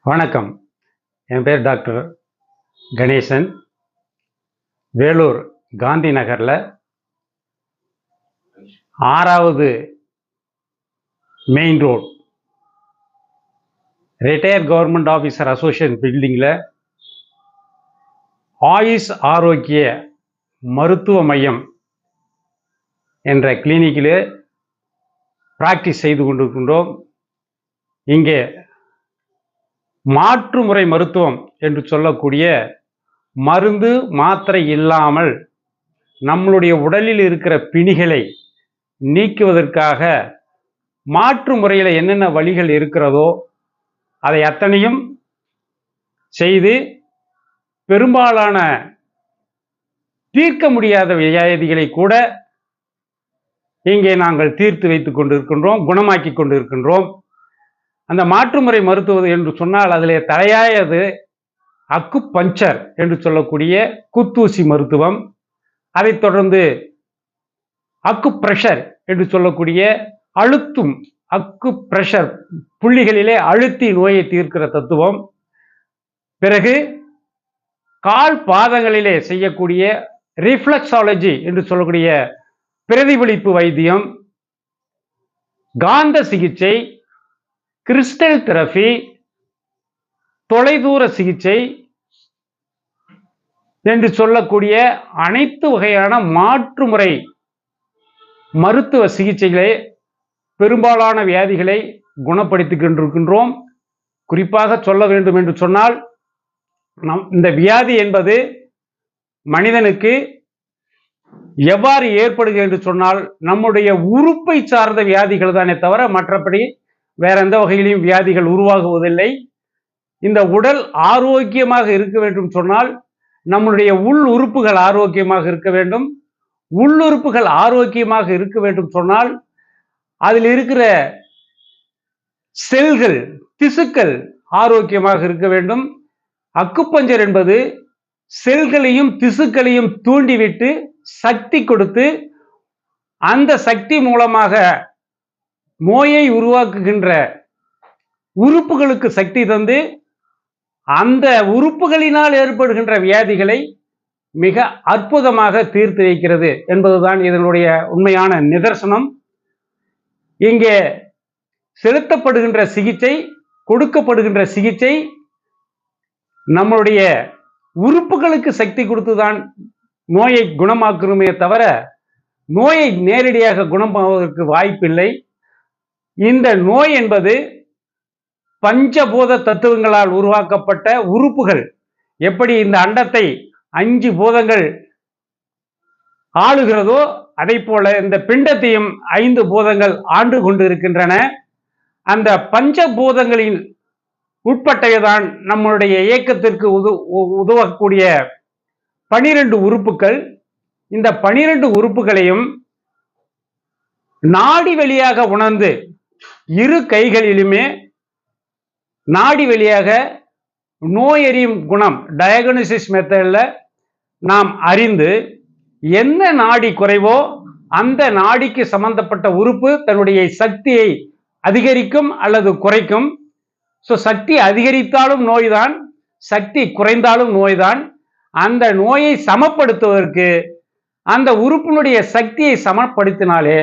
வணக்கம். என் பேர் டாக்டர் கணேசன். வேலூர் காந்தி நகரில் 6வது main road retire government officer association பில்டிங்கில் ஆயுஷ் ஆரோக்கிய மருத்துவ மையம் என்ற கிளினிக்கில் பிராக்டிஸ் செய்து கொண்டிருக்கின்றோம். இங்கே மாற்று முறை மருத்துவம் என்று சொல்லக்கூடிய மருந்து மாத்திரை இல்லாமல் நம்மளுடைய உடலில் இருக்கிற பிணிகளை நீக்குவதற்காக மாற்று முறையில் என்னென்ன வழிகள் இருக்கிறதோ அதை அத்தனையும் செய்து பெரும்பாலான தீர்க்க முடியாத வியாதிகளை கூட இங்கே நாங்கள் தீர்த்து வைத்துக் கொண்டிருக்கின்றோம், குணமாக்கி கொண்டிருக்கின்றோம். அந்த மாற்றுமுறை மருத்துவம் என்று சொன்னால் அதிலே தலையாயது அக்குபஞ்சர் என்று சொல்லக்கூடிய குத்தூசி மருத்துவம். அதைத் தொடர்ந்து அக்குப்ரெஷர் என்று சொல்லக்கூடிய அழுத்தும் அக்குப்ரெஷர் புள்ளிகளிலே அழுத்தி நோயை தீர்க்கிற தத்துவம். பிறகு கால் பாதங்களிலே செய்யக்கூடிய ரிஃப்ளெக்ஸாலஜி என்று சொல்லக்கூடிய பிரதிபலிப்பு வைத்தியம், காந்த சிகிச்சை, கிறிஸ்டல் தெரபி, தொலைதூர சிகிச்சை என்று சொல்லக்கூடிய அனைத்து வகையான மாற்றுமுறை மருத்துவ சிகிச்சைகளை பெரும்பாலான வியாதிகளை குணப்படுத்திக் கொண்டிருக்கின்றோம். குறிப்பாக சொல்ல வேண்டும் என்று சொன்னால், இந்த வியாதி என்பது மனிதனுக்கு எவ்வாறு ஏற்படுகிறது என்று சொன்னால் நம்முடைய உறுப்பை சார்ந்த வியாதிகள் தானே தவிர மற்றபடி வேற எந்த வகையிலும் வியாதிகள் உருவாகுவதில்லை. இந்த உடல் ஆரோக்கியமாக இருக்க வேண்டும் சொன்னால் நம்முடைய உள் உறுப்புகள் ஆரோக்கியமாக இருக்க வேண்டும். உள்ளுறுப்புகள் ஆரோக்கியமாக இருக்க வேண்டும் சொன்னால் அதில் இருக்கிற செல்கள், திசுக்கள் ஆரோக்கியமாக இருக்க வேண்டும். அக்குபஞ்சர் என்பது செல்களையும் திசுக்களையும் தூண்டிவிட்டு சக்தி கொடுத்து அந்த சக்தி மூலமாக நோயை உருவாக்குகின்ற உறுப்புகளுக்கு சக்தி தந்து அந்த உறுப்புகளினால் ஏற்படுகின்ற வியாதிகளை மிக அற்புதமாக தீர்த்து வைக்கிறது என்பதுதான் இதனுடைய உண்மையான நிதர்சனம். இங்கே செலுத்தப்படுகின்ற சிகிச்சை, கொடுக்கப்படுகின்ற சிகிச்சை நம்மளுடைய உறுப்புகளுக்கு சக்தி கொடுத்துதான் நோயை குணமாக்குமே தவிர நோயை நேரடியாக குணமாவதற்கு வாய்ப்பில்லை. இந்த நோய் என்பது பஞ்சபூத தத்துவங்களால் உருவாக்கப்பட்ட உறுப்புகள். எப்படி இந்த அண்டத்தை 5 பூதங்கள் ஆளுகிறதோ அதை போல இந்த பிண்டத்தையும் 5 பூதங்கள் ஆண்டு கொண்டிருக்கின்றன. அந்த பஞ்சபூதங்களின் உட்பட்டவைதான் நம்முடைய இயக்கத்திற்கு உதவக்கூடிய 12 உறுப்புகள். இந்த 12 உறுப்புகளையும் நாடி வழியாக உணர்ந்து இரு கைகளிலுமே நாடி வழியாக நோய் அறியும் குணம் டயக்னோசிஸ் மெத்தடில் நாம் அறிந்து என்ன நாடி குறைவோ அந்த நாடிக்கு சம்பந்தப்பட்ட உறுப்பு தன்னுடைய சக்தியை அதிகரிக்கும் அல்லது குறைக்கும். சக்தி அதிகரித்தாலும் நோய்தான், சக்தி குறைந்தாலும் நோய்தான். அந்த நோயை சமப்படுத்துவதற்கு அந்த உறுப்பினுடைய சக்தியை சமப்படுத்தினாலே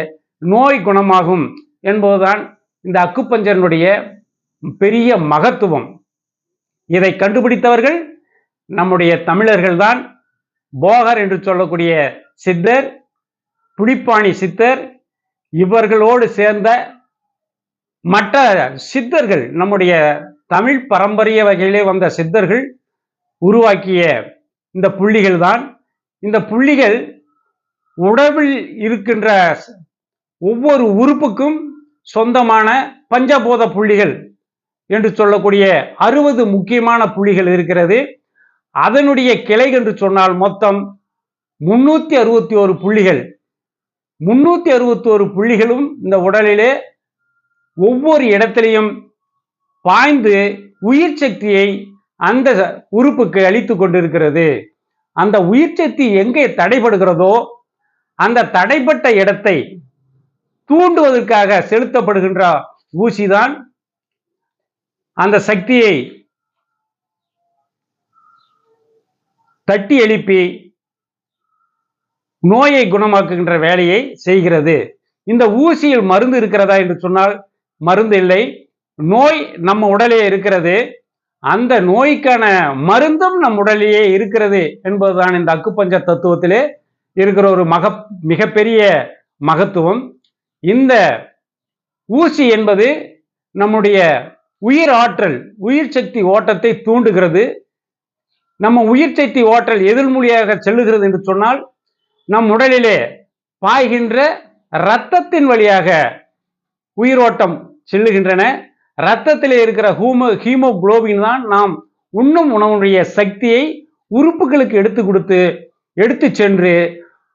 நோய் குணமாகும் என்பதுதான் இந்த அக்குபஞ்சரினுடைய பெரிய மகத்துவம். இதை கண்டுபிடித்தவர்கள் நம்முடைய தமிழர்கள் தான். போகர் என்று சொல்லக்கூடிய சித்தர், புலிப்பாணி சித்தர், இவர்களோடு சேர்ந்த மற்ற சித்தர்கள், நம்முடைய தமிழ் பாரம்பரிய வகையிலே வந்த சித்தர்கள் உருவாக்கிய இந்த புள்ளிகள் தான். இந்த புள்ளிகள் உடம்பில் இருக்கின்ற ஒவ்வொரு உறுப்புக்கும் சொந்தமான பஞ்சபூத புள்ளிகள் என்று சொல்லக்கூடிய 60 முக்கியமான புள்ளிகள் இருக்கிறது. அதனுடைய கிளை என்று சொன்னால் மொத்தம் 361 புள்ளிகள். 361 புள்ளிகளும் இந்த உடலிலே ஒவ்வொரு இடத்திலையும் பாய்ந்து உயிர் சக்தியை அந்த உறுப்புக்கு அளித்துக் கொண்டிருக்கிறது. அந்த உயிர் சக்தி எங்கே தடைபடுகிறதோ அந்த தடைப்பட்ட இடத்தை தூண்டுவதற்காக செலுத்தப்படுகின்ற ஊசிதான் அந்த சக்தியை தட்டி எழுப்பி நோயை குணமாக்குகின்ற வேலையை செய்கிறது. இந்த ஊசியில் மருந்து இருக்கிறதா என்று சொன்னால் மருந்து இல்லை. நோய் நம்ம உடலே இருக்கிறது. அந்த நோய்க்கான மருந்தும் நம் உடலிலேயே இருக்கிறது என்பதுதான் இந்த அக்குப்பஞ்சர் தத்துவத்திலே இருக்கிற ஒரு மிகப்பெரிய மகத்துவம். இந்த ஊசி என்பது நம்முடைய உயிர் ஆற்றல், உயிர் சக்தி ஓட்டத்தை தூண்டுகிறது. நம்ம உயிர் சக்தி ஓட்டல் எதிர்மொழியாக செல்லுகிறது என்று சொன்னால் நம் உடலிலே பாய்கின்ற இரத்தத்தின் வழியாக உயிரோட்டம் செல்லுகின்றன. இரத்தத்திலே இருக்கிற ஹீமோகுளோபின் தான் நாம் உண்ணும் உணவுடைய சக்தியை உறுப்புகளுக்கு எடுத்து சென்று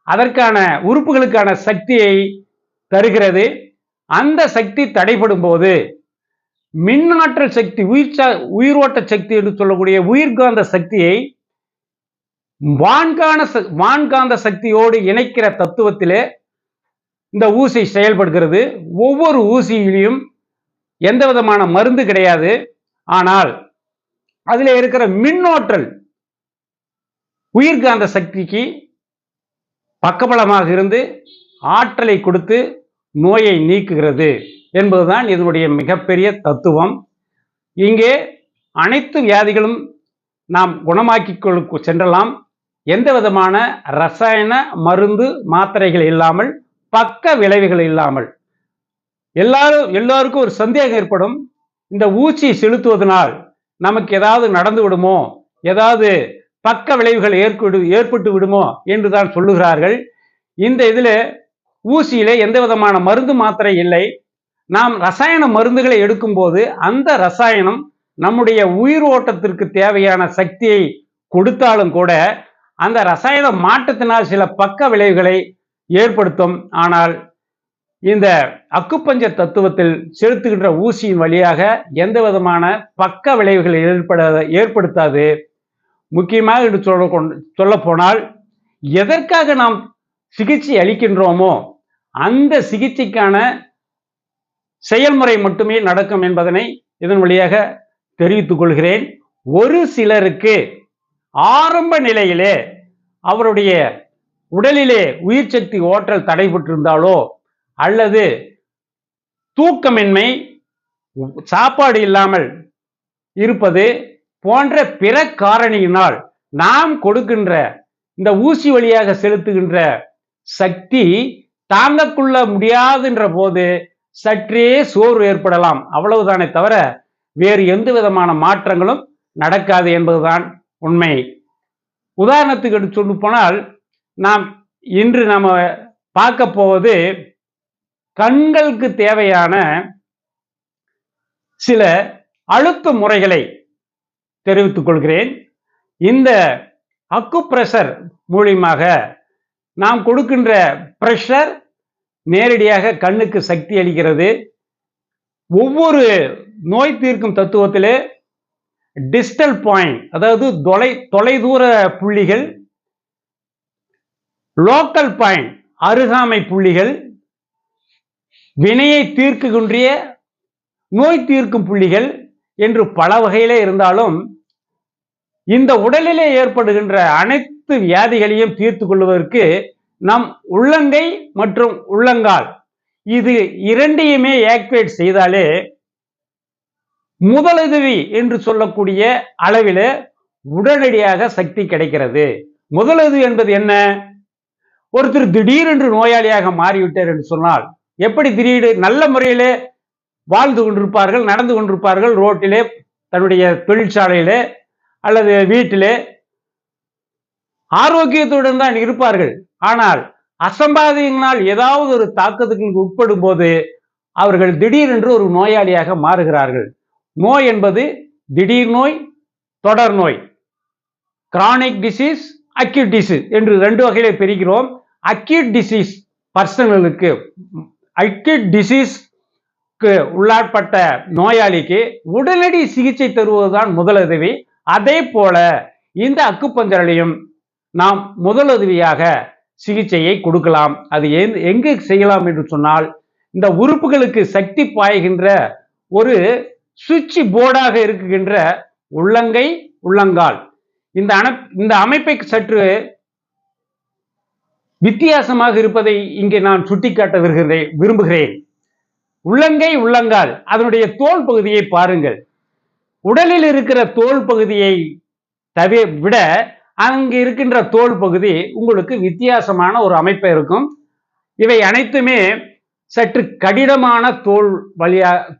அதற்கான உறுப்புகளுக்கான சக்தியை தருகிறது. அந்த சக்தி தடைபடும் போது மின்னாற்றல் சக்தி, உயிரோட்ட சக்தி என்று சொல்லக்கூடிய உயிர்காந்த சக்தியை வான்காந்த சக்தியோடு இணைக்கிற தத்துவத்திலே இந்த ஊசி செயல்படுகிறது. ஒவ்வொரு ஊசியிலும் எந்த விதமான மருந்து கிடையாது. ஆனால் அதில் இருக்கிற மின்னோற்றல் உயிர்காந்த சக்திக்கு பக்கபலமாக இருந்து ஆற்றலை கொடுத்து நோயை நீக்குகிறது என்பதுதான் இதனுடைய மிகப்பெரிய தத்துவம். இங்கே அனைத்து வியாதிகளும் நாம் குணமாக்கிக் சென்றலாம். எந்த விதமான ரசாயன மருந்து மாத்திரைகள் இல்லாமல், பக்க விளைவுகள் இல்லாமல். எல்லாருக்கும் ஒரு சந்தேகம் ஏற்படும், இந்த ஊசி செலுத்துவதனால் நமக்கு ஏதாவது நடந்து விடுமோ, ஏதாவது பக்க விளைவுகள் ஏற்பட்டு விடுமோ என்று தான் சொல்லுகிறார்கள். இந்த இதில் ஊசியிலே எந்த விதமான மருந்து மாத்திரை இல்லை. நாம் ரசாயன மருந்துகளை எடுக்கும் போது அந்த ரசாயனம் நம்முடைய உயிர் ஓட்டத்திற்கு தேவையான சக்தியை கொடுத்தாலும் கூட அந்த ரசாயன மாற்றத்தினால் சில பக்க விளைவுகளை ஏற்படுத்தும். ஆனால் இந்த அக்குப்பஞ்சர் தத்துவத்தில் செலுத்துகின்ற ஊசியின் வழியாக எந்த விதமான பக்க விளைவுகளை ஏற்படுத்தாது. முக்கியமாக என்று சொல்ல போனால், எதற்காக நாம் சிகிச்சை அளிக்கின்றோமோ அந்த சிகிச்சைக்கான செயல்முறை மட்டுமே நடக்கும் என்பதனை இதன் வழியாக தெரிவித்துக் கொள்கிறேன். ஒரு சிலருக்கு ஆரம்ப நிலையிலே அவருடைய உடலிலே உயிர் சக்தி ஓட்டல் தடைபட்டிருந்தாலோ அல்லது தூக்கமின்மை, சாப்பாடு இல்லாமல் இருப்பது போன்ற பிற காரணியினால் நாம் கொடுக்கின்ற இந்த ஊசி வழியாக செலுத்துகின்ற சக்தி தாங்கக்குள்ள முடியாதுன்ற போது சற்றே சோர்வு ஏற்படலாம். அவ்வளவுதானே தவிர வேறு எந்த விதமான மாற்றங்களும் நடக்காது என்பதுதான் உண்மை. உதாரணத்துக்கு சொல்ல போனால், இன்று நாம் பார்க்க போவது கண்களுக்கு தேவையான சில அழுத்த முறைகளை தெரிவித்துக் கொள்கிறேன். இந்த அக்குப்ரெஷர் மூலியமாக நாம் கொடுக்கின்ற பிரஷர் நேரடியாக கண்ணுக்கு சக்தி அளிக்கிறது. ஒவ்வொரு நோய் தீர்க்கும் தத்துவத்திலே டிஸ்டல் பாயிண்ட், அதாவது தொலைதூர புள்ளிகள், லோக்கல் பாயிண்ட் அருகாமை புள்ளிகள், வினையை தீர்க்குகின்ற நோய் தீர்க்கும் புள்ளிகள் என்று பல வகையிலே இருந்தாலும், இந்த உடலிலே ஏற்படுகின்ற அனைத்து வியாதிகளையும் தீர்த்து கொள்வதற்கு நம் உள்ளங்கை மற்றும் உள்ளங்கால் இது இரண்டையுமே ஆக்டிவேட் செய்தாலே முதலுதவி என்று சொல்லக்கூடிய அளவில் உடனடியாக சக்தி கிடைக்கிறது. முதலுதவி என்பது என்ன? ஒருத்தர் திடீரென்று நோயாளியாக மாறிவிட்டார் என்று சொன்னால் எப்படி நல்ல முறையிலே வாழ்ந்து கொண்டிருப்பார்கள், நடந்து கொண்டிருப்பார்கள், ரோட்டிலே, தன்னுடைய தொழிற்சாலையிலே அல்லது வீட்டிலே ஆரோக்கியத்துடன் தான் இருப்பார்கள். ஆனால் அசம்பாவிதங்களால் ஏதாவது ஒரு தாக்கத்துக்கு உட்படும் போது அவர்கள் திடீரென்று ஒரு நோயாளியாக மாறுகிறார்கள். நோய் என்பது திடீர் நோய், தொடர் நோய், கிரானிக் டிசீஸ், அக்யூட் டிசீஸ் என்று ரெண்டு வகையிலே பிரிக்கிறோம். அக்யூட் டிசீஸ் பர்சனலுக்கு, அக்யூட் டிசீஸ்க்கு உள்ளாட்பட்ட நோயாளிக்கு உடனடி சிகிச்சை தருவதுதான் முதலுதவி. அதே போல இந்த அக்குப்பஞ்சரையும் நாம் முதலுதவியாக சிகிச்சையை கொடுக்கலாம். அது எங்கு செய்யலாம் என்று சொன்னால், இந்த உறுப்புகளுக்கு சக்தி பாய்கின்ற ஒரு சுவிட்ச் போர்டாக இருக்குகின்ற உள்ளங்கை, உள்ளங்கால் இந்த அமைப்பை சற்று வித்தியாசமாக இருப்பதை இங்கே நான் சுட்டிக்காட்ட விரும்புகிறேன். உள்ளங்கை, உள்ளங்கால், அதனுடைய தோல் பகுதியை பாருங்கள். உடலில் இருக்கிற தோல் பகுதியை விட அங்கு இருக்கின்ற தோல் பகுதி உங்களுக்கு வித்தியாசமான ஒரு அமைப்பை இருக்கும். இவை அனைத்துமே சற்று கடினமான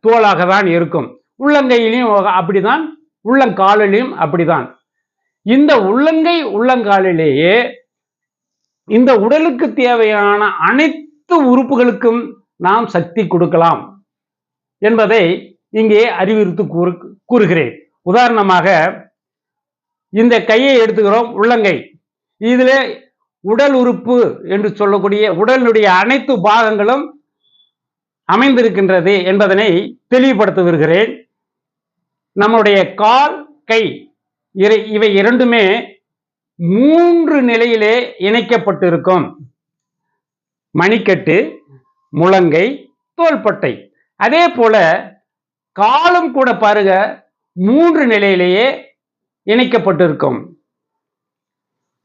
தோலாக தான் இருக்கும். உள்ளங்கையிலையும் அப்படிதான், உள்ளங்காலிலையும் அப்படிதான். இந்த உள்ளங்கை, உள்ளங்காலிலேயே இந்த உடலுக்கு தேவையான அனைத்து உறுப்புகளுக்கும் நாம் சக்தி கொடுக்கலாம் என்பதை இங்கே அறிவுறுத்தி கூறுகிறேன். உதாரணமாக இந்த கையை எடுத்துக்கிறோம், உள்ளங்கை. இதுல உடல் உறுப்பு என்று சொல்லக்கூடிய உடலுடைய அனைத்து பாகங்களும் அமைந்திருக்கின்றது என்பதனை தெளிவுபடுத்த வருகிறேன். நம்முடைய கால், கை இவை இரண்டுமே 3 நிலையிலே இணைக்கப்பட்டிருக்கும். மணிக்கட்டு, முழங்கை, தோள்பட்டை. அதே போல காலும் கூட பாருங்க 3 நிலையிலேயே இணைக்கப்பட்டிருக்கும்.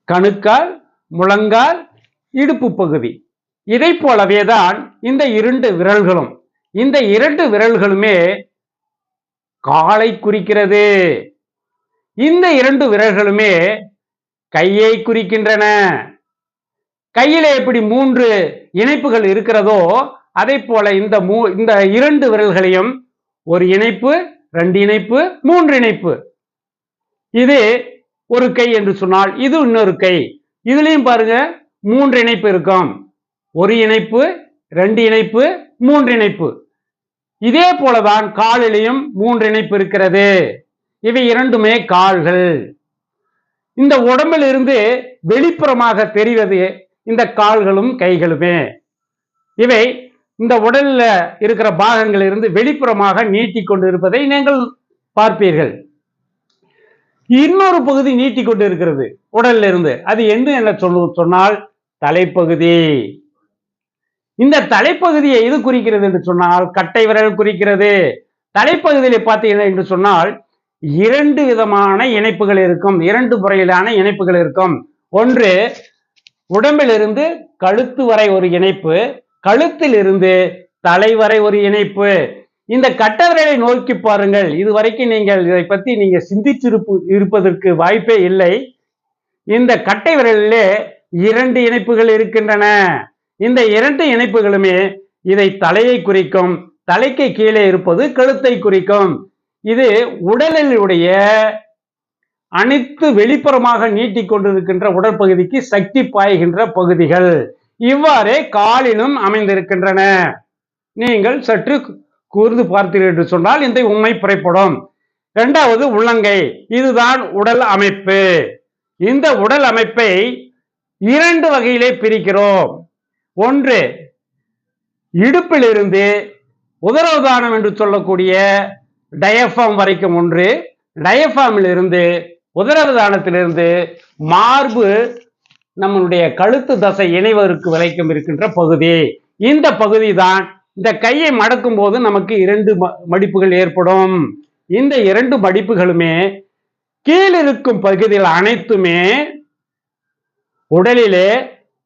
கணுக்கால், முழங்கால், இடுப்பு பகுதி. இதை போலவேதான் இந்த 2 விரல்களும். இந்த 2 விரல்களுமே காலை குறிக்கிறது. இந்த 2 விரல்களுமே கையை குறிக்கின்றன. கையிலே எப்படி 3 இணைப்புகள் இருக்கிறதோ அதே போல இந்த 2 விரல்களையும் ஒரு இணைப்பு, 2 இணைப்பு, 3 இணைப்பு. இது ஒரு கை என்று சொன்னால் இது இன்னொரு கை. இதுலயும் பாருங்க 3 இணைப்பு இருக்கும். ஒரு இணைப்பு, 2 இணைப்பு, 3 இணைப்பு. இதே போலதான் காலிலையும் 3 இணைப்பு இருக்கிறது. இவை இரண்டுமே கால்கள். இந்த உடம்பில் இருந்து வெளிப்புறமாக தெரிவது இந்த கால்களும் கைகளுமே. இவை இந்த உடல்ல இருக்கிற பாகங்கள் இருந்து வெளிப்புறமாக நீட்டிக்கொண்டு இருப்பதை நீங்கள் பார்ப்பீர்கள். இன்னொரு பகுதி நீட்டிக்கொண்டு இருக்கிறது உடல்ல இருந்து. அது என்ன சொன்னால் தலைப்பகுதி. இந்த தலைப்பகுதியை எது குறிக்கிறது என்று சொன்னால் கட்டை விரல் குறிக்கிறது. தலைப்பகுதியில் பார்த்தீங்கன்னா என்று சொன்னால் 2 விதமான இணைப்புகள் இருக்கும். 2 முறையிலான இணைப்புகள் இருக்கும். ஒன்று உடம்பிலிருந்து கழுத்து வரை ஒரு இணைப்பு, கழுத்தில் இருந்து தலை வரை ஒரு இணைப்பு. இந்த கட்டவிரலை நோக்கி பாருங்கள். இதுவரைக்கும் நீங்கள் இதை பற்றி நீங்க சிந்தித்து இருப்பதற்கு வாய்ப்பே இல்லை. இந்த கட்டை விரலிலே 2 இணைப்புகள் இருக்கின்றன. இந்த 2 இணைப்புகளுமே இதை தலையை குறிக்கும். தலைக்கு கீழே இருப்பது கழுத்தை குறிக்கும். இது உடலிலுடைய அனைத்து வெளிப்புறமாக நீட்டிக்கொண்டிருக்கின்ற உடற்பகுதிக்கு சக்தி பாய்கின்ற பகுதிகள். இவ்வாறே காலிலும் அமைந்திருக்கின்றன. நீங்கள் சற்று கூர்ந்து பார்த்தீர்கள் என்று சொன்னால் இந்த உண்மை புரைப்படும். 2வது உள்ளங்கை. இதுதான் உடல் அமைப்பு. இந்த உடல் அமைப்பை 2 வகையிலே பிரிக்கிறோம். ஒன்று இடுப்பிலிருந்து உதரவிதானம் என்று சொல்லக்கூடிய டயஃபார்ம் வரைக்கும் ஒன்று, டயஃபார்மில் இருந்து உதரவிதானத்திலிருந்து மார்பு நம்மளுடைய கழுத்து தசை இணைவதற்கு வரைக்கும் இருக்கின்ற பகுதி. இந்த பகுதி தான் இந்த கையை மடக்கும் போது நமக்கு 2 மடிப்புகள் ஏற்படும். இந்த 2 மடிப்புகளுமே கீழிருக்கும் பகுதிகள் அனைத்துமே உடலிலே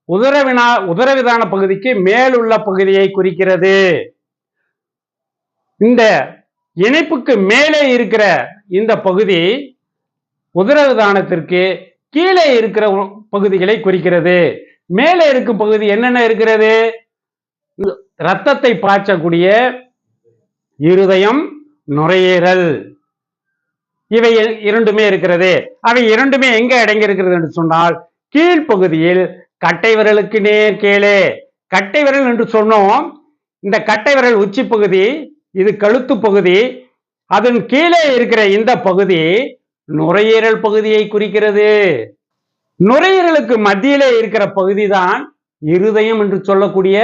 உதரவிதான பகுதிக்கு மேலுள்ள பகுதியை குறிக்கிறது. இந்த இணைப்புக்கு மேலே இருக்கிற இந்த பகுதி உதரவிதானத்திற்கு கீழே இருக்கிற பகுதிகளை குறிக்கிறது. மேலே இருக்கும் பகுதி என்னென்ன இருக்கிறது? இரத்தத்தை பாய்ச்சக்கூடிய இருதயம், நுரையீரல், இவை 2மே இருக்கிறது. அவை 2மே எங்க அடங்கி இருக்கிறது என்று சொன்னால் கீழ்ப்பகுதியில் கட்டை விரலுக்கு நேர் கீழே. கட்டை விரல் என்று சொன்னோம். இந்த கட்டை விரல் உச்சி பகுதி, இது கழுத்து பகுதி. அதன் கீழே இருக்கிற இந்த பகுதி நுரையீரல் பகுதியை குறிக்கிறது. நுரையீரலுக்கு மத்தியிலே இருக்கிற பகுதி தான் இருதயம் என்று சொல்லக்கூடிய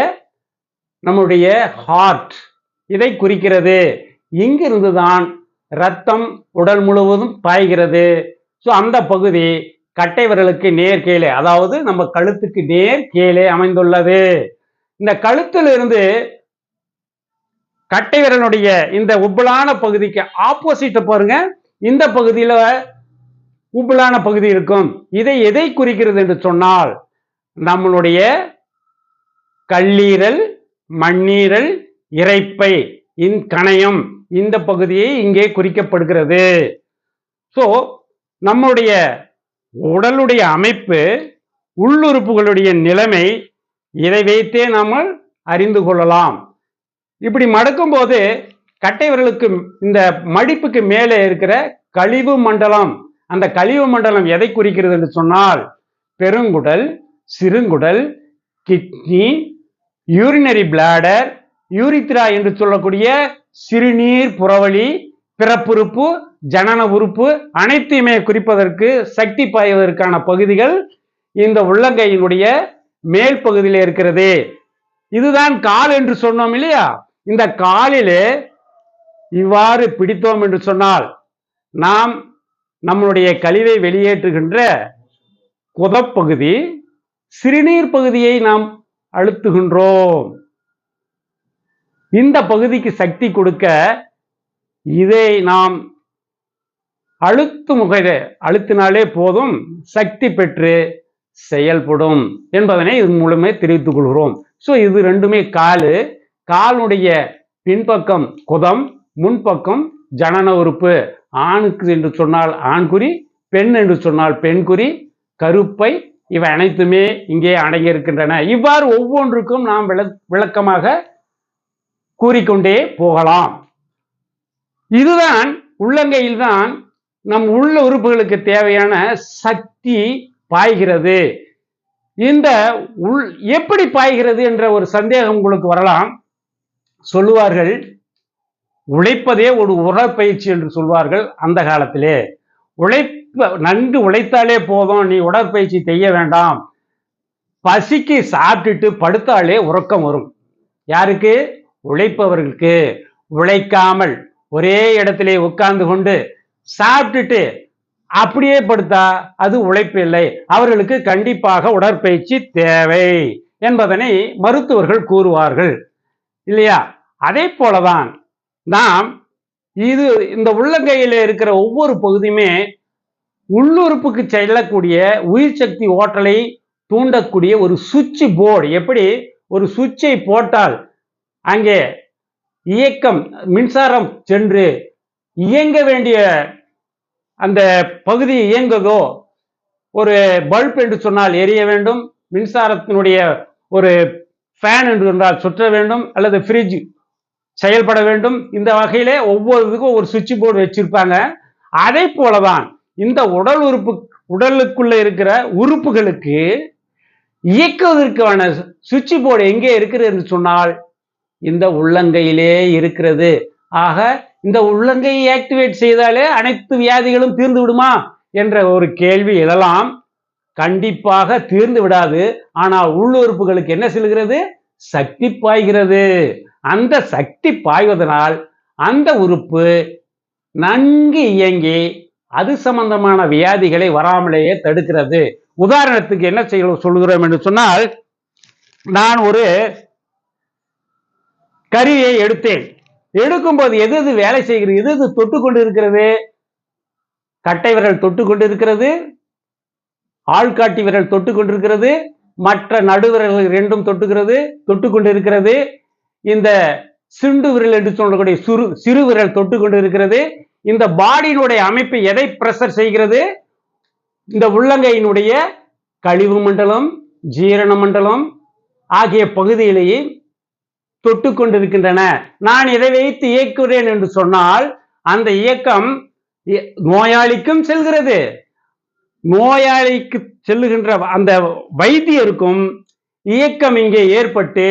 நம்முடைய ஹார்ட், இதை குறிக்கிறது. இங்கிருந்துதான் ரத்தம் உடல் முழுவதும் பாய்கிறது. அந்த பகுதி கட்டை விரலுக்கு நேர் கீழே, அதாவது நம்ம கழுத்துக்கு நேர் கீழே அமைந்துள்ளது. இந்த கழுத்திலிருந்து கட்டை விரலுடைய இந்த உப்பலான பகுதிக்கு ஆப்போசிட் பாருங்க. இந்த பகுதியில உப்பலான பகுதி இருக்கும். இதை எதை குறிக்கிறது என்று சொன்னால் நம்மளுடைய கல்லீரல், மண்ணீரல், இரைப்பை, கணையம் இந்த பகுதியை இங்கே குறிக்கப்படுகிறது. சோ நம்முடைய உடலுடைய அமைப்பு, உள்ளுறுப்புகளுடைய நிலைமை இதை வைத்தே நாம் அறிந்து கொள்ளலாம். இப்படி மடக்கும் போது கட்டை விரலுக்கு இந்த மடிப்புக்கு மேலே இருக்கிற கழிவு மண்டலம், அந்த கழிவு மண்டலம் எதை குறிக்கிறது என்று சொன்னால் பெருங்குடல், சிறுங்குடல், கிட்னி, யூரினரி பிளாடர், யூரித்ரா என்று சொல்லக்கூடிய சிறுநீர் புறவழி, பிறப்புறுப்பு, ஜனன உறுப்பு அனைத்தையுமே குறிப்பதற்கு சக்தி பாய்வதற்கான பகுதிகள் இந்த உள்ளங்கையினுடைய மேல் பகுதியில் இருக்கிறது. இதுதான் கால் என்று சொன்னோம் இல்லையா? இந்த காலிலே இவ்வாறு பிடித்தோம் என்று சொன்னால் நாம் நம்மளுடைய கழிவை வெளியேற்றுகின்ற குதப்பகுதி, சிறுநீர் பகுதியை நாம் அழுத்துகின்றோம். இந்த பகுதிக்கு சக்தி கொடுக்க இதை நாம் அழுத்தினாலே போதும், சக்தி பெற்று செயல்படும் என்பதனை இதன் மூலமே தெரிவித்துக் கொள்கிறோம். சோ இது ரெண்டுமே காலுடைய பின்பக்கம் குதம், முன்பக்கம் ஜனன உறுப்பு. ஆணுக்கு என்று சொன்னால் ஆண்குறி, பெண் என்று சொன்னால் பெண்குறி, கருப்பை, இவை அனைத்துமே இங்கே அடங்கி இருக்கின்றன. இவ்வாறு ஒவ்வொன்றுக்கும் நாம் விளக்கமாக கூறிக்கொண்டே போகலாம். இதுதான் உள்ளங்கையில் தான் நம் உள்ள உறுப்புகளுக்கு தேவையான சக்தி பாய்கிறது. இந்த எப்படி பாய்கிறது என்ற ஒரு சந்தேகம் உங்களுக்கு வரலாம். சொல்லுவார்கள் உழைப்பதே ஒரு உடற்பயிற்சி என்று சொல்வார்கள். அந்த காலத்திலே நன்கு உழைத்தாலே போதும், நீ உடற்பயிற்சி செய்ய வேண்டாம், பசிக்கு சாப்பிட்டுட்டு படுத்தாலே உறக்கம் வரும். யாருக்கு? உழைப்பவர்களுக்கு. உழைக்காமல் ஒரே இடத்திலே உட்கார்ந்து கொண்டு சாப்பிட்டுட்டு அப்படியே படுத்தா அது உழைப்பு இல்லை. அவர்களுக்கு கண்டிப்பாக உடற்பயிற்சி தேவை என்பதனை மருத்துவர்கள் கூறுவார்கள் இல்லையா? அதே போலதான் நாம் இந்த உள்ளங்கையில இருக்கிற ஒவ்வொரு பகுதியுமே உள்ளுறுப்புக்கு செல்லக்கூடிய உயிர் சக்தி ஓட்டலை தூண்டக்கூடிய ஒரு சுவிட்ச் போர்டு. எப்படி ஒரு சுவிட்சை போட்டால் அங்கே இயக்கம், மின்சாரம் சென்று இயங்க வேண்டிய அந்த பகுதி இயங்குதோ, ஒரு பல்ப் என்று சொன்னால் எரிய வேண்டும், மின்சாரத்தினுடைய ஒரு ஃபேன் என்று சொன்னால் சுற்ற வேண்டும், அல்லது ஃப்ரிட்ஜ் செயல்பட வேண்டும். இந்த வகையிலே ஒவ்வொருக்கும் ஒரு சுவிட்ச் போர்டு வச்சிருப்பாங்க. அதே போலதான் இந்த உடலுக்குள்ள இருக்கிற உறுப்புகளுக்கு இயக்குவதற்கான சுவிட்ச் போர்டு எங்கே இருக்கிறது என்று சொன்னால் இந்த உள்ளங்கையிலே இருக்கிறது. ஆக இந்த உள்ளங்கையை ஆக்டிவேட் செய்தாலே அனைத்து வியாதிகளும் தீர்ந்து விடுமா என்ற ஒரு கேள்வி எழலாம். கண்டிப்பாக தீர்ந்து விடாது. ஆனால் உள்ளுறுப்புகளுக்கு என்ன செல்கிறது? சக்தி பாய்கிறது. அந்த சக்தி பாய்வதனால் அந்த உறுப்பு நன்கு இயங்கி அது சம்பந்தமான வியாதிகளை வராமலேயே தடுக்கிறது. உதாரணத்துக்கு என்ன சொல்கிறோம் என்று சொன்னால், நான் ஒரு கருவியை எடுத்தேன். எடுக்கும்போது எது எது வேலை செய்கிறது, எது எது தொட்டு கொண்டு இருக்கிறது? கட்டை விரல் தொட்டு கொண்டு இருக்கிறது, ஆள்காட்டி விரல் தொட்டு கொண்டிருக்கிறது, மற்ற நடுவிரல்கள் இரண்டும் தொட்டு கொண்டு இருக்கிறது, இந்த சிண்டு விரல் என்று சொல்லக்கூடிய சிறு விரல் தொட்டு கொண்டு இருக்கிறது. இந்த பாடியினுடைய அமைப்பு எதை பிரஷர் செய்கிறது? இந்த உள்ளங்கையினுடைய கழிவு மண்டலம், ஜீரண மண்டலம் ஆகிய பகுதியிலேயே தொட்டு கொண்டிருக்கின்றன. நான் இதை வைத்து இயக்குகிறேன் என்று சொன்னால் அந்த இயக்கம் நோயாளிக்கும் செல்கிறது. நோயாளிக்கு செல்லுகின்ற அந்த வைத்தியருக்கும் இயக்கம் இங்கே ஏற்பட்டு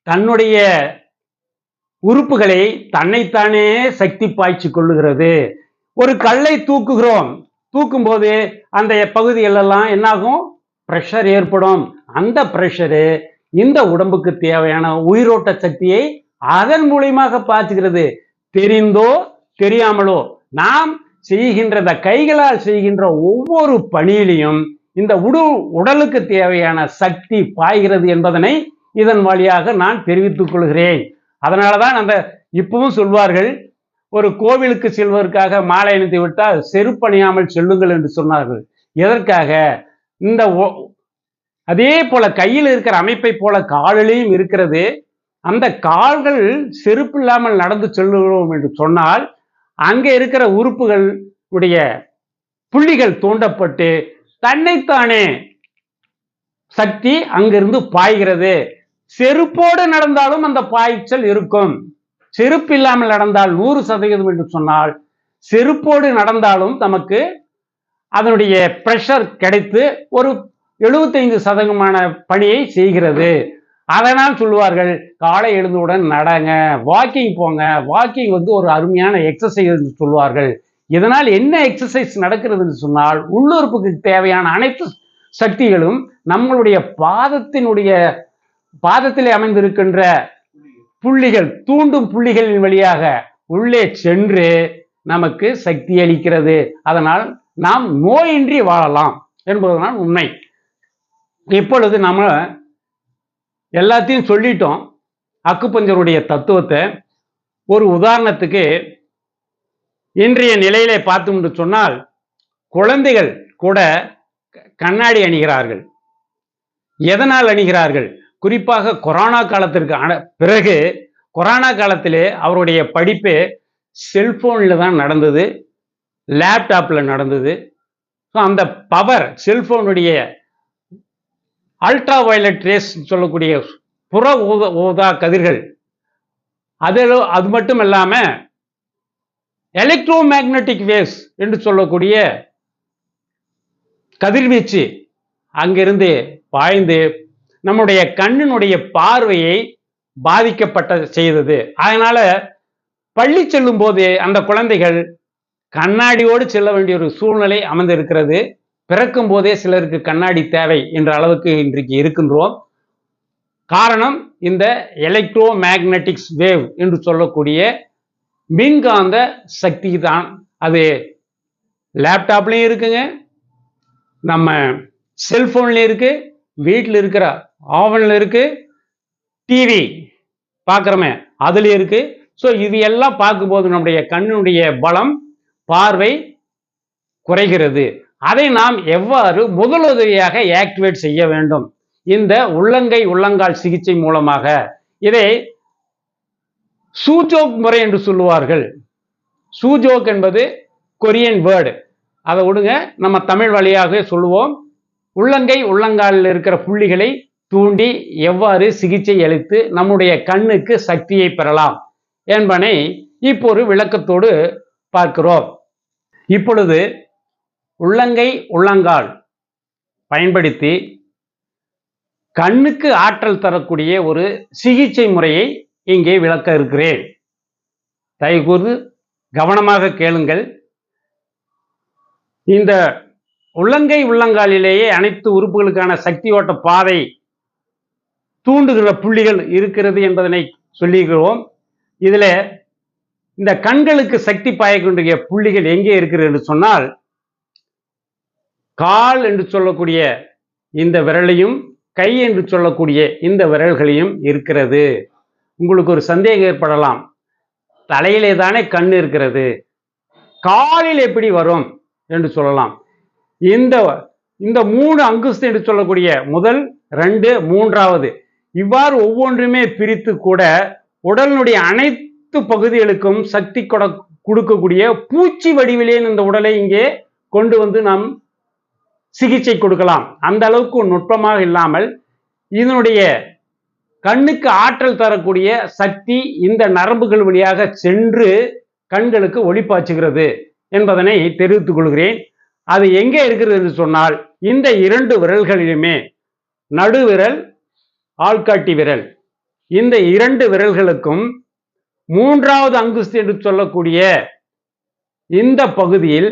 தன்னுடைய உறுப்புகளை தன்னைத்தானே சக்தி பாய்ச்சி கொள்ளுகிறது. ஒரு கல்லை தூக்குகிறோம், தூக்கும் போது அந்த பகுதிகளெல்லாம் என்னாகும்? பிரஷர் ஏற்படும். அந்த பிரஷரு இந்த உடம்புக்கு தேவையான உயிரோட்ட சக்தியை அதன் மூலியமாக பாய்ச்சுகிறது. தெரிந்தோ தெரியாமலோ நாம் செய்கின்ற கைகளால் செய்கின்ற ஒவ்வொரு பணியிலையும் இந்த உடலுக்கு தேவையான சக்தி பாய்கிறது என்பதனை இதன் வழியாக நான் தெரிவித்துக் கொள்கிறேன். அதனாலதான் அந்த இப்பவும் சொல்வார்கள், ஒரு கோவிலுக்கு செல்வதற்காக மாலை அணிந்து விட்டால் செருப்பணியாமல் செல்லுங்கள் என்று சொன்னார்கள். எதற்காக? இந்த அதே போல கையில் இருக்கிற அமைப்பை போல காலிலையும் இருக்கிறது. அந்த கால்கள் செருப்பு இல்லாமல் நடந்து செல்லுகிறோம் என்று சொன்னால் அங்கே இருக்கிற உறுப்புகள் உடைய புள்ளிகள் தூண்டப்பட்டு தன்னைத்தானே சக்தி அங்கிருந்து பாய்கிறது. செருப்போடு நடந்தாலும் அந்த பாய்ச்சல் இருக்கும். செருப்பு இல்லாமல் நடந்தால் 100% என்று சொன்னால் செருப்போடு நடந்தாலும் நமக்கு அதனுடைய பிரஷர் கிடைத்து ஒரு 75% பணியை செய்கிறது. அதனால் சொல்லுவார்கள், காலை எழுந்தவுடன் நடங்க, வாக்கிங் போங்க. வாக்கிங் ஒரு அருமையான எக்ஸசைஸ் என்று சொல்வார்கள். இதனால் என்ன எக்ஸசைஸ் நடக்கிறது என்று சொன்னால் உள்ளுறுப்புக்கு தேவையான அனைத்து சக்திகளும் நம்மளுடைய பாதத்திலே அமைந்திருக்கின்ற புள்ளிகள், தூண்டும் புள்ளிகளின் வழியாக உள்ளே சென்று நமக்கு சக்தி அளிக்கிறது. அதனால் நாம் நோயின்றி வாழலாம் என்பதுதான் உண்மை. இப்பொழுது நம்ம எல்லாத்தையும் சொல்லிட்டோம். அக்குபஞ்சருடைய தத்துவத்தை ஒரு உதாரணத்துக்கு இன்றைய நிலையிலே பார்த்தோம் என்று சொன்னால், குழந்தைகள் கூட கண்ணாடி அணிகிறார்கள். எதனால் அணிகிறார்கள்? குறிப்பாக கொரோனா காலத்திற்கு பிறகு கொரோனா காலத்திலே அவருடைய படிப்பு செல்போனில் தான் நடந்தது, லேப்டாப்பில் நடந்தது. அந்த பவர், செல்போனுடைய அல்ட்ரா வயலட் ரேஸ் சொல்லக்கூடிய புற ஊதா கதிர்கள், அது மட்டும் இல்லாம எலக்ட்ரோ மேக்னட்டிக் வேவ்ஸ் என்று சொல்லக்கூடிய கதிர்வீச்சு அங்கிருந்து பாய்ந்து நம்முடைய கண்ணினுடைய பார்வையை பாதிக்கப்பட்ட செய்தது. அதனால பள்ளி செல்லும் போது அந்த குழந்தைகள் கண்ணாடியோடு செல்ல வேண்டிய ஒரு சூழ்நிலை அமைந்திருக்கிறது. பிறக்கும் போதே சிலருக்கு கண்ணாடி தேவை என்ற அளவுக்கு இன்றைக்கு இருக்கின்றோம். காரணம் இந்த எலக்ட்ரோ மேக்னட்டிக்ஸ் வேவ் என்று சொல்லக்கூடிய மின்காந்த சக்தி தான். அது லேப்டாப்லயும் இருக்குங்க, நம்ம செல்போன்ல இருக்கு, வீட்டில் இருக்கிற ஆவன்ல இருக்கு, டிவி பார்க்குறோமே அதுல இருக்கு. ஸோ இது எல்லாம் பார்க்கும்போது நம்முடைய கண்ணுடைய பலம், பார்வை குறைகிறது. அதை நாம் எவ்வாறு முதலுதவியாக ஆக்டிவேட் செய்ய வேண்டும்? இந்த உள்ளங்கை உள்ளங்கால் சிகிச்சை மூலமாக. இதை சூஜோக் முறை என்று சொல்லுவார்கள். சூஜோக் என்பது கொரியன் வேர்டு, அதை விடுங்க, நம்ம தமிழ் வழியாக சொல்லுவோம். உள்ளங்கை உள்ளங்காலில் இருக்கிற புள்ளிகளை தூண்டி எவ்வாறு சிகிச்சை அளித்து நம்முடைய கண்ணுக்கு சக்தியை பெறலாம் என்பதை இப்போது விளக்கத்தோடு பார்க்கிறோம். இப்பொழுது உள்ளங்கை உள்ளங்கால் பயன்படுத்தி கண்ணுக்கு ஆற்றல் தரக்கூடிய ஒரு சிகிச்சை முறையை இங்கே விளக்க இருக்கிறேன். தயவுகூர்ந்து கவனமாக கேளுங்கள். இந்த உள்ளங்கை உள்ளங்காலிலேயே அனைத்து உறுப்புகளுக்கான சக்தி ஓட்ட பாதை தூண்டுகிற புள்ளிகள் இருக்கிறது என்பதனை சொல்லிக்கிறோம். இதுல இந்த கண்களுக்கு சக்தி பாயக்கூடிய புள்ளிகள் எங்கே இருக்கிறது என்று சொன்னால், கால் என்று சொல்லக்கூடிய இந்த விரலையும் கை என்று சொல்லக்கூடிய இந்த விரல்களையும் இருக்கிறது. உங்களுக்கு ஒரு சந்தேகம் ஏற்படலாம், தலையிலே தானே கண் இருக்கிறது, காலில் எப்படி வரும் என்று சொல்லலாம். இந்த 3 அங்குஸ்து என்று சொல்லக்கூடிய முதல் 2 3வது இவ்வாறு ஒவ்வொன்றுமே பிரித்து கூட உடலினுடைய அனைத்து பகுதிகளுக்கும் சக்தி கொடுக்கக்கூடிய பூச்சி வடிவிலே இந்த உடலை இங்கே கொண்டு வந்து நாம் சிகிச்சை கொடுக்கலாம். அந்த அளவுக்கு நுட்பமாக இல்லாமல் இதனுடைய கண்ணுக்கு ஆற்றல் தரக்கூடிய சக்தி இந்த நரம்புகள் வழியாக சென்று கண்களுக்கு ஒளிப்பாய்ச்சுகிறது என்பதனை தெரிவித்துக் கொள்கிறேன். அது எங்கே இருக்கிறது என்று சொன்னால், இந்த 2 விரல்களிலுமே, நடுவிரல் ஆள்காட்டி விரல், இந்த 2 விரல்களுக்கும் 3வது அங்குஸ்து என்று சொல்லக்கூடிய இந்த பகுதியில்,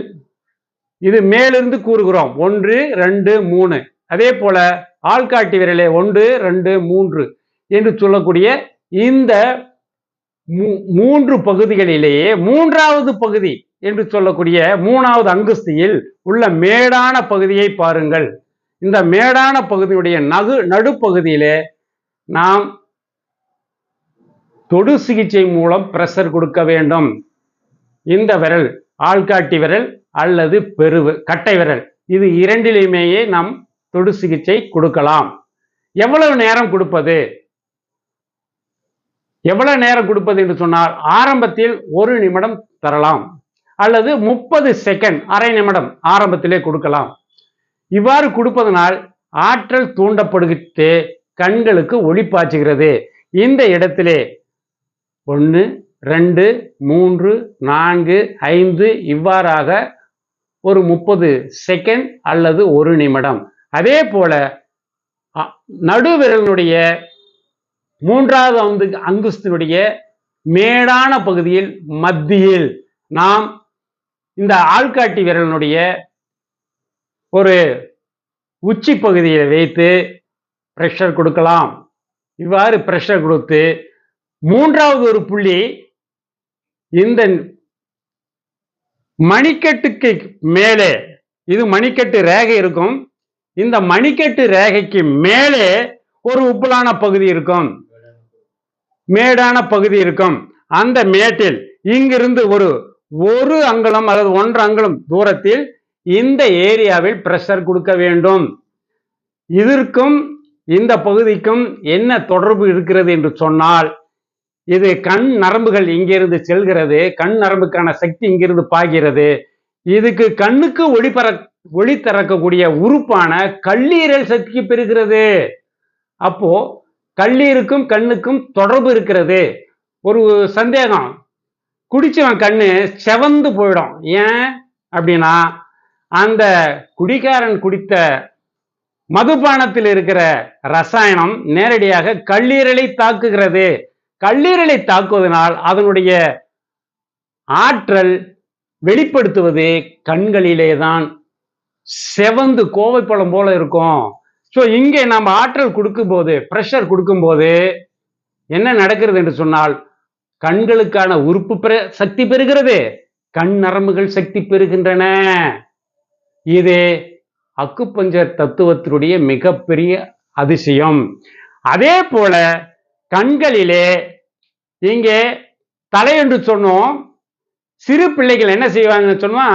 இது மேலிருந்து கூறுகிறோம் 1 2 3, அதே போல ஆள்காட்டி விரலே 1 2 3 என்று சொல்லக்கூடிய இந்த 3 பகுதிகளிலேயே 3வது பகுதி என்று சொல்லக்கூடிய 3வது அங்குஸ்தியில் உள்ள மேடான பகுதியை பாருங்கள். இந்த மேடான பகுதியுடைய நடுப்பகுதியிலே நாம் தொடு சிகிச்சை மூலம் பிரஷர் கொடுக்க வேண்டும். இந்த விரல் ஆள்காட்டி விரல் அல்லது கட்டை விரல், இது இரண்டிலுமே நாம் தொடு சிகிச்சை கொடுக்கலாம். எவ்வளவு நேரம் கொடுப்பது? எவ்வளவு நேரம் கொடுப்பது என்று சொன்னால், ஆரம்பத்தில் 1 நிமிடம் தரலாம் அல்லது 30 செகண்ட், அரை நிமிடம் ஆரம்பத்திலே கொடுக்கலாம். இவ்வாறு கொடுப்பதனால் ஆற்றல் தூண்டப்படுகிட்டு கண்களுக்கு ஒளி பாய்ச்சுகிறது. இந்த இடத்திலே 1, 2, 3, 4, 5 இவ்வாறாக ஒரு 30 செகண்ட் அல்லது 1 நிமிடம். அதே போல நடுவிரலுடைய 3வது அங்குஸ்தினுடைய மேடான பகுதியில் மத்தியில் நாம் இந்த ஆள்காட்டி விரலினுடைய ஒரு உச்சி பகுதியை வைத்து பிரஷர் கொடுக்கலாம். இவ்வாறு பிரஷர் கொடுத்து 3வது ஒரு புள்ளி இந்த மணிக்கட்டுக்கு மேலே, இது மணிக்கட்டு ரேகை இருக்கும், இந்த மணிக்கட்டு ரேகைக்கு மேலே ஒரு உப்பலான பகுதி இருக்கும், மேடான பகுதி இருக்கும். அந்த மேட்டில் இங்கிருந்து ஒரு அங்குலம் அல்லது 1 அங்குலம் தூரத்தில் இந்த ஏரியாவில் பிரஷர் கொடுக்க வேண்டும். இதற்கும் இந்த பகுதிக்கும் என்ன தொடர்பு இருக்கிறது என்று சொன்னால், இது கண் நரம்புகள் இங்கிருந்து செல்கிறது, கண் நரம்புக்கான சக்தி இங்கிருந்து பாய்கிறது. இதுக்கு கண்ணுக்கு ஒளி திறக்கக்கூடிய உறுப்பான கல்லீரல் சக்தி பெறுகிறது. அப்போ கல்லீருக்கும் கண்ணுக்கும் தொடர்பு இருக்கிறது. ஒரு சந்தேகம், குடிச்சவன் கண்ணு செவந்து போயிடும். ஏன் அப்படின்னா, அந்த குடிகாரன் குடித்த மதுபானத்தில் இருக்கிற ரசாயனம் நேரடியாக கல்லீரலை தாக்குகிறது. கல்லீரலை தாக்குவதனால் அதனுடைய ஆற்றல் வெளிப்படுத்துவது கண்களிலே தான். செவந்து கோவைப்பழம் போல இருக்கும். ஸோ இங்கே நம்ம ஆற்றல் கொடுக்கும்போது, பிரஷர் கொடுக்கும்போது என்ன நடக்கிறது என்று சொன்னால், கண்களுக்கான உறுப்பு சக்தி பெறுகிறது, கண் நரம்புகள் சக்தி பெறுகின்றன. இது அக்குபஞ்சர் தத்துவத்தினுடைய மிகப்பெரிய அதிசயம். அதே போல கண்களிலே இங்கே தலை என்று சொன்னோம். சிறு பிள்ளைகள் என்ன செய்வாங்கன்னு சொன்னா,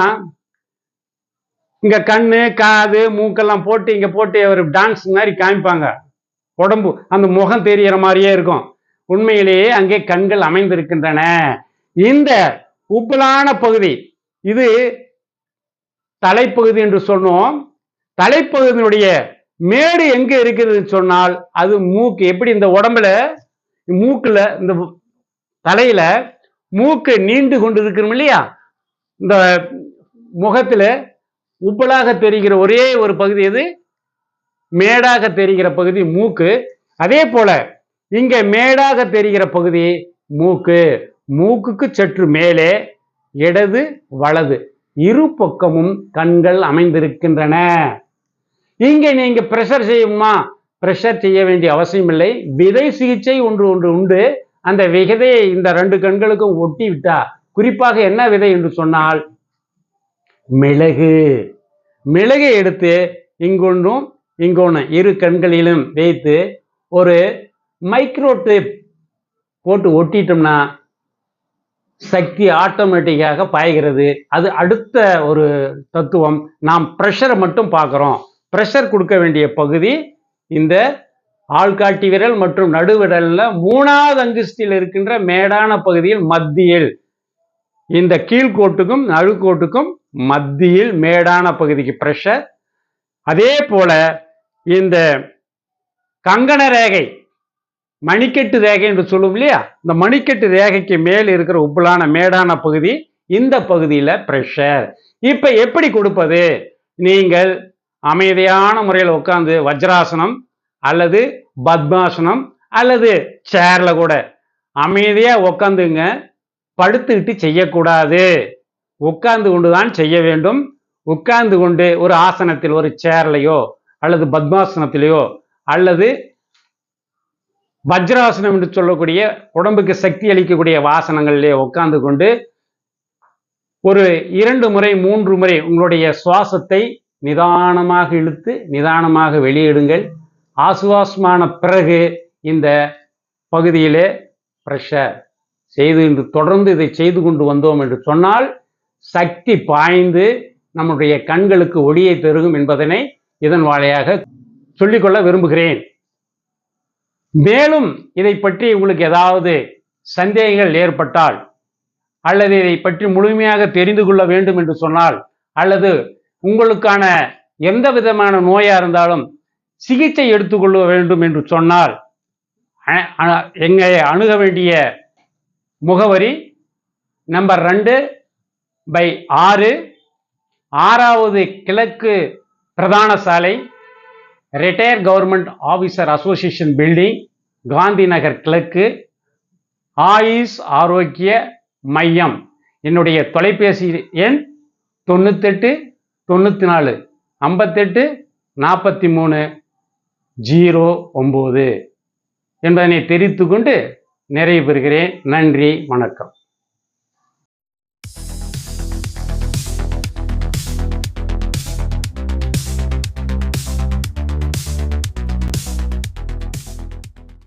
இங்க கண்ணு காது மூக்கெல்லாம் போட்டு இங்க போட்டு ஒரு டான்ஸ் மாதிரி காமிப்பாங்க. உடம்பு அந்த முகம் தெரிகிற மாதிரியே இருக்கும். உண்மையிலேயே அங்கே கண்கள் அமைந்திருக்கின்றன. இந்த உப்பலான பகுதி, இது தலைப்பகுதி என்று சொன்னோம். தலைப்பகுதியினுடைய மேடு எங்க இருக்கிறது சொன்னால், அது மூக்கு. எப்படி இந்த உடம்புல மூக்குல இந்த தலையில மூக்கு நீண்டு கொண்டு இருக்கிறோம் இல்லையா, இந்த முகத்துல உப்பலாக தெரிகிற ஒரே ஒரு பகுதி எது? மேடாக தெரிகிற பகுதி மூக்கு. அதே போல இங்க மேடாக தெரிகிற பகுதி மூக்கு. மூக்குக்கு சற்று மேலே இடது வலது இரு பக்கமும் கண்கள் அமைந்திருக்கின்றன. இங்க நீங்க பிரஷர் செய்யுமா? பிரஷர் செய்ய வேண்டிய அவசியம் இல்லை. விதை சிகிச்சை ஒன்று உண்டு. அந்த விதையை இந்த 2 கண்களுக்கும் ஒட்டி விட்டா, குறிப்பாக என்ன விதை என்று சொன்னால் மிளகு. மிளகை எடுத்து இங்கொன்றும் இங்கொன்று இரு கண்களிலும் வைத்து ஒரு மைக்ரோ டேப் போட்டு ஒட்டிட்டோம்னா சக்தி ஆட்டோமேட்டிக்காக பாய்கிறது. அது அடுத்த ஒரு தத்துவம். நாம் பிரஷரை மட்டும் பார்க்கிறோம். பிரஷர் கொடுக்க வேண்டிய பகுதி இந்த ஆள்காட்டி விரல் மற்றும் நடுவிரல்ல 3வது அங்குஸ்டில் இருக்கின்ற மேடான பகுதியில் மத்தியில், இந்த கீழ்கோட்டுக்கும் நடுக்கோட்டுக்கும் மத்தியில் மேடான பகுதிக்கு பிரஷர். அதே போல இந்த கங்கண ரேகை, மணிக்கட்டு ரேகை என்று சொல்லுவோம் இல்லையா, இந்த மணிக்கட்டு ரேகைக்கு மேல் இருக்கிற உப்பலான மேடான பகுதி, இந்த பகுதியில பிரஷர். இப்ப எப்படி கொடுப்பது? நீங்கள் அமைதியான முறையில் உட்கார்ந்து வஜ்ராசனம் அல்லது பத்மாசனம் அல்லது சேர்ல கூட அமைதியா உட்காந்துங்க. படுத்துக்கிட்டு செய்யக்கூடாது, உட்கார்ந்து கொண்டுதான் செய்ய வேண்டும். உட்கார்ந்து கொண்டு ஒரு ஆசனத்தில், ஒரு சேர்லையோ அல்லது பத்மாசனத்திலேயோ அல்லது வஜ்ராசனம் என்று சொல்லக்கூடிய உடம்புக்கு சக்தி அளிக்கக்கூடிய ஆசனங்களிலே உட்கார்ந்து கொண்டு ஒரு 2 முறை 3 முறை உங்களுடைய சுவாசத்தை நிதானமாக இழுத்து நிதானமாக வெளியிடுங்கள். ஆசுவாசமான பிறகு இந்த பகுதியிலே பிரஷர் இன்று தொடர்ந்து இதை செய்து கொண்டு வந்தோம் என்று சொன்னால் சக்தி பாய்ந்து நம்முடைய கண்களுக்கு ஒளியை பெருகும் என்பதனை இதன் வாயிலாக சொல்லிக்கொள்ள விரும்புகிறேன். மேலும் இதை பற்றி உங்களுக்கு ஏதாவது சந்தேகங்கள் ஏற்பட்டால் அல்லது இதை பற்றி முழுமையாக தெரிந்து கொள்ள வேண்டும் என்று சொன்னால் அல்லது உங்களுக்கான எந்த விதமான நோயா இருந்தாலும் சிகிச்சை எடுத்துக்கொள்ள வேண்டும் என்று சொன்னால் எங்களை அணுக வேண்டிய முகவரி நம்பர் 2/6 6வது கிழக்கு பிரதான சாலை, retire government officer association building, Gandhi Nagar கிழக்கு, ஆயுஷ் ஆரோக்கிய மையம். என்னுடைய தொலைபேசி எண் 98 94 58 43 09 என்பதனை தெரிவித்துக் கொண்டு நிறைவு பெறுகிறேன். நன்றி, வணக்கம்.